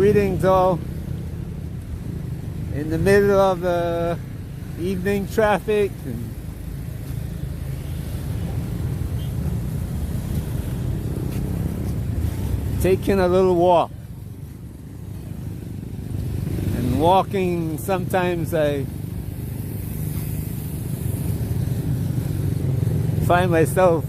Greetings all. In the middle of the evening traffic and taking a little walk. And walking, sometimes I find myself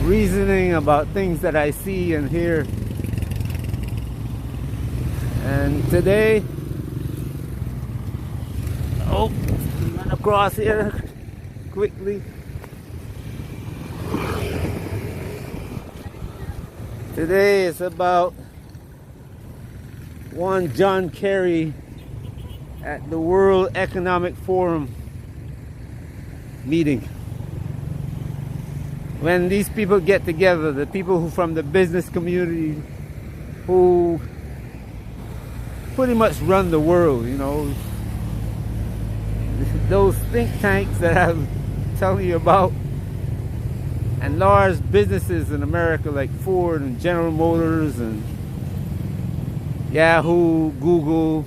reasoning about things that I see and hear. And today, run across here quickly. Today is about one John Kerry at the World Economic Forum meeting. When these people get together, the people who from the business community who pretty much run the world, you know, those think tanks that I'm telling you about, and large businesses in America like Ford and General Motors and Yahoo, Google,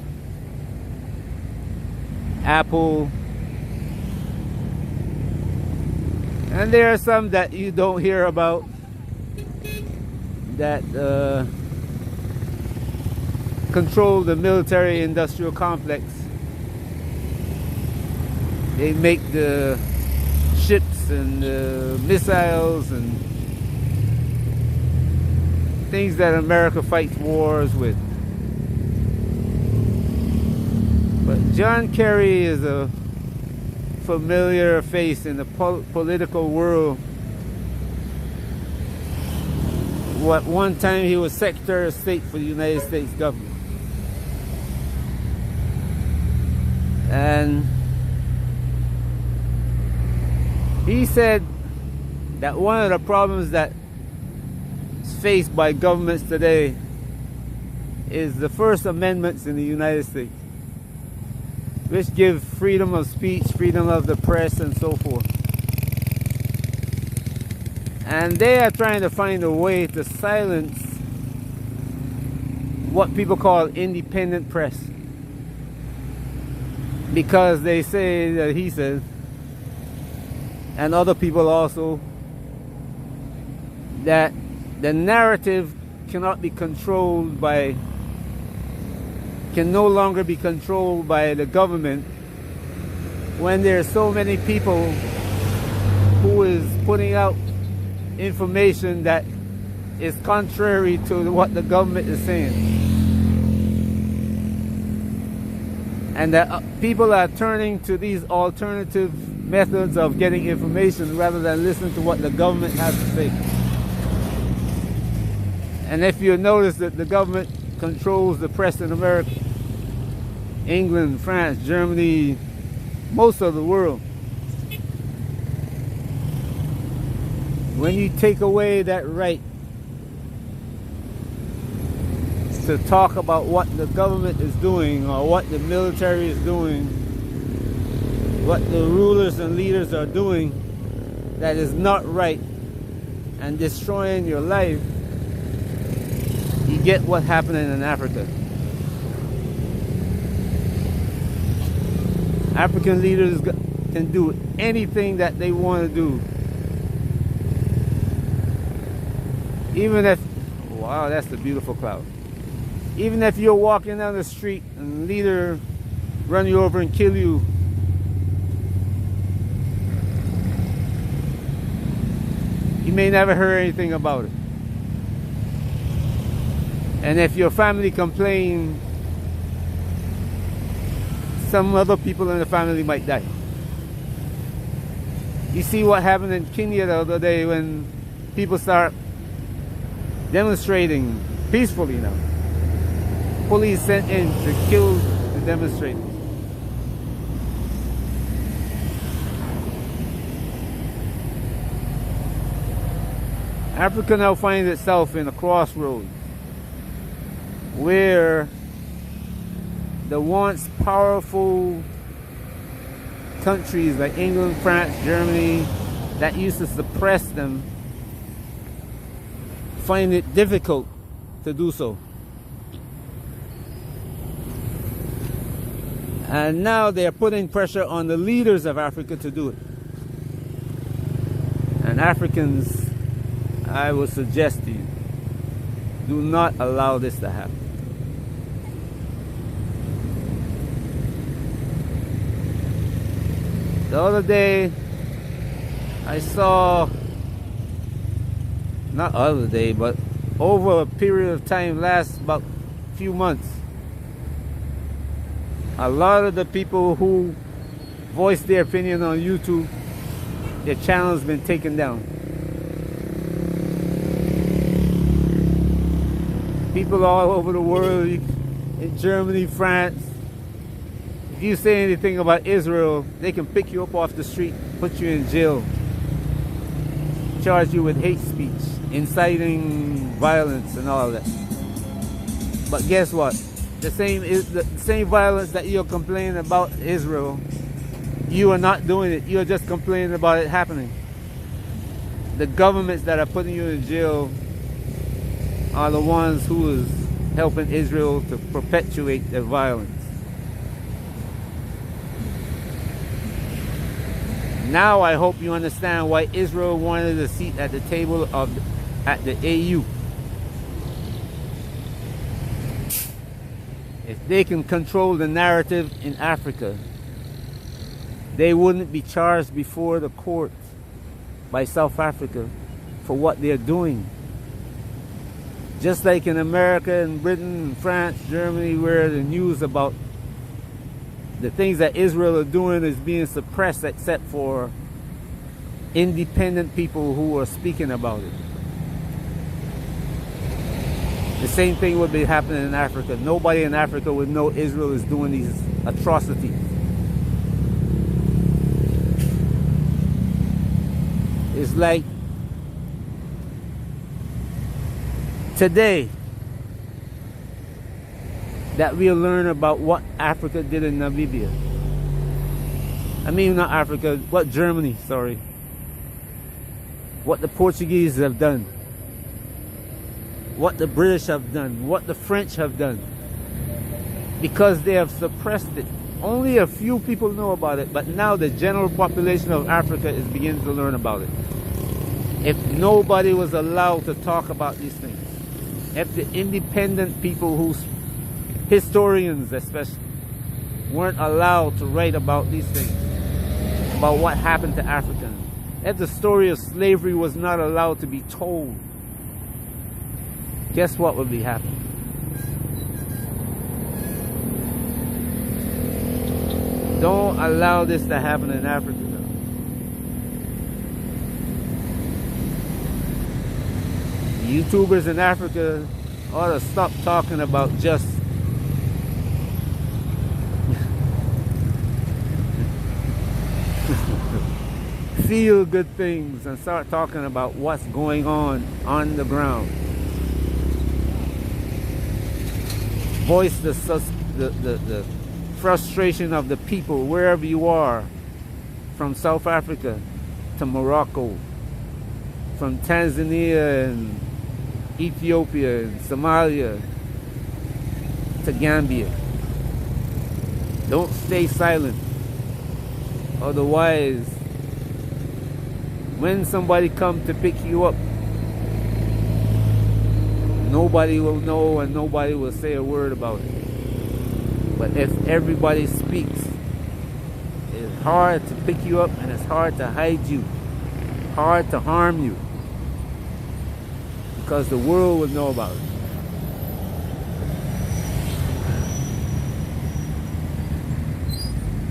Apple. And there are some that you don't hear about that control the military-industrial complex. They make the ships and the missiles and things that America fights wars with. But John Kerry is a familiar face in the political world. One time he was Secretary of State for the United States government. And he said that one of the problems that is faced by governments today is the First Amendments in the United States, which give freedom of speech, freedom of the press, and so forth. And they are trying to find a way to silence what people call independent press. Because they say that he says, and other people also, that the narrative cannot be controlled by, can no longer be controlled by the government when there are so many people who is putting out information that is contrary to what the government is saying. And that people are turning to these alternative methods of getting information rather than listen to what the government has to say. And if you notice that the government controls the press in America, England, France, Germany, most of the world. When you take away that right to talk about what the government is doing or what the military is doing, what the rulers and leaders are doing that is not right and destroying your life, you get what's happening in Africa. African leaders can do anything that they want to do. Even if, wow, that's a beautiful cloud. Even if you're walking down the street and a leader run you over and kill you, you may never hear anything about it. And if your family complain, some other people in the family might die. You see what happened in Kenya the other day when people start demonstrating peacefully now. Police sent in to kill the demonstrators. Africa now finds itself in a crossroads where the once powerful countries like England, France, Germany, that used to suppress them find it difficult to do so. And now they are putting pressure on the leaders of Africa to do it. And Africans, I would suggest to you, do not allow this to happen. The other day, I saw, not other day, but over a period of time, last about few months, a lot of the people who voice their opinion on YouTube, their channel has been taken down. People all over the world, in Germany, France, if you say anything about Israel, they can pick you up off the street, put you in jail, charge you with hate speech, inciting violence and all that. But guess what? The same violence that you're complaining about Israel, you are not doing it. You're just complaining about it happening. The governments that are putting you in jail are the ones who is helping Israel to perpetuate their violence. Now I hope you understand why Israel wanted a seat at the table at the AU. If they can control the narrative in Africa, they wouldn't be charged before the court by South Africa for what they're doing. Just like in America and Britain and France, Germany, where the news about the things that Israel are doing is being suppressed except for independent people who are speaking about it. The same thing would be happening in Africa. Nobody in Africa would know Israel is doing these atrocities. It's like today that we'll learn about what Africa did in Namibia. I mean, not Africa, what Germany, sorry. What the Portuguese have done. What the British have done. What the French have done. Because they have suppressed it. Only a few people know about it, but now the general population of Africa is beginning to learn about it. If nobody was allowed to talk about these things, if the independent people who, historians especially, weren't allowed to write about these things, about what happened to Africans, if the story of slavery was not allowed to be told, guess what would be happening? Don't allow this to happen in Africa. YouTubers in Africa ought to stop talking about just feel good things and start talking about what's going on the ground. Voice the frustration of the people wherever you are, from South Africa to Morocco, from Tanzania and Ethiopia and Somalia to Gambia. Don't stay silent. Otherwise, when somebody comes to pick you up, nobody will know and nobody will say a word about it. But if everybody speaks, it's hard to pick you up and it's hard to hide you, hard to harm you, because the world will know about it.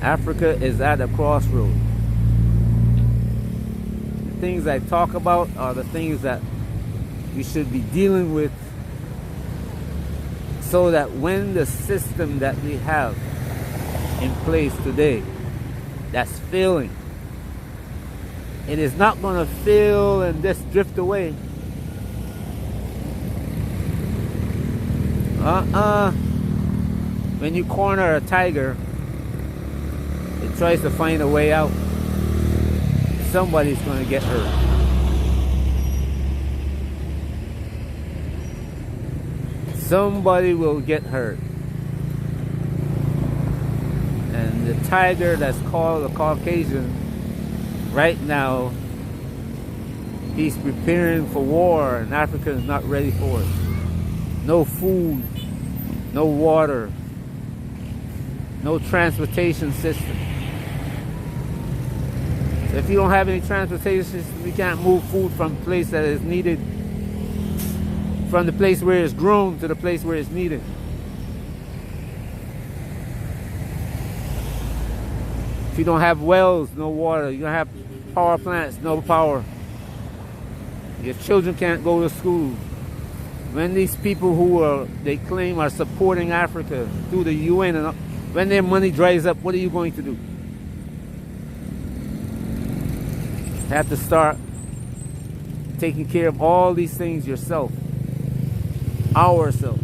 Africa is at a crossroads. The things I talk about are the things that we should be dealing with, so that when the system that we have in place today that's failing, it is not going to fail and just drift away. When you corner a tiger, it tries to find a way out. somebody's going to get hurt. Somebody will get hurt. And the tiger that's called a Caucasian, right now, he's preparing for war, and Africa is not ready for it. No food, no water, no transportation system. So if you don't have any transportation system, we can't move food from the place that is needed, from the place where it's grown to the place where it's needed. If you don't have wells, no water. You don't have power plants, no power. Your children can't go to school. When these people who they claim are supporting Africa through the UN, and when their money dries up, what are you going to do? You have to start taking care of all these things yourself. Ourselves.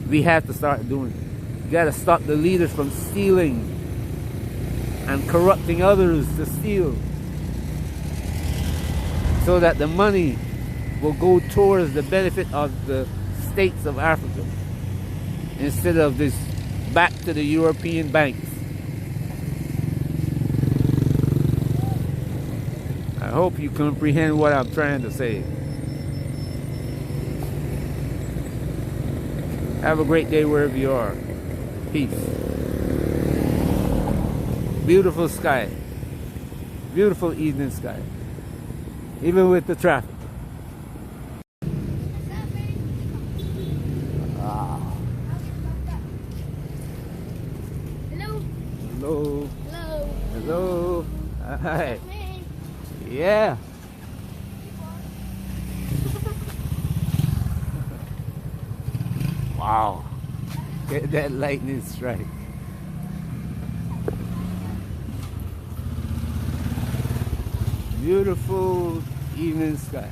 We have to start doing it. You got to stop the leaders from stealing and corrupting others to steal, so that the money will go towards the benefit of the states of Africa instead of this back to the European banks. I hope you comprehend what I'm trying to say. Have a great day wherever you are. Peace. Beautiful sky. Beautiful evening sky. Even with the traffic. Hello. Hello. Hello. Hello. Hi. Yeah. Wow. Get that lightning strike. Beautiful evening sky.